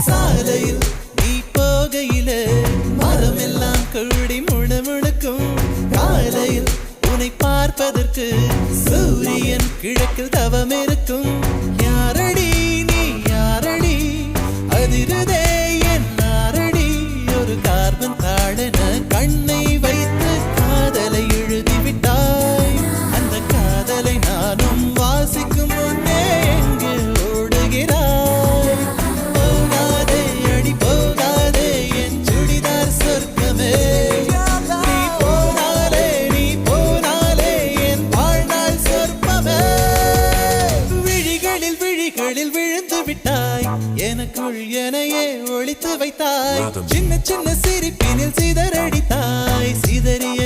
சாலையில் நீ போகையில மரமெல்லாம் கூடி முணுமுணுக்கும் காலையில் உன்னை பார்ப்பதற்கு சூரியன் கிழக்கில் தவம் இருக்கும் யாரடி நீ யாரடி அதிருதே என் நாரடி ஒரு கார்பன் தாழன கண்ணை வைத்து காதலை எழுதிவிட்டாய் அந்த காதலை நானும் வாசிக்கும் முன்னே எங்கே ஓடுகிறாய் போகாதே அடி போகாதே என் சுடிதார் சொர்க்கமே நீ போனாலே என் வாழ்நாள் சொர்ப்பமே விழிகளில் விழுந்து விட்டாய் எனக்குள் எனையே ஒளித்து வைத்தாய் சின்ன சின்ன சிரிப்பினில் சிதறடித்தாய் சிதறிய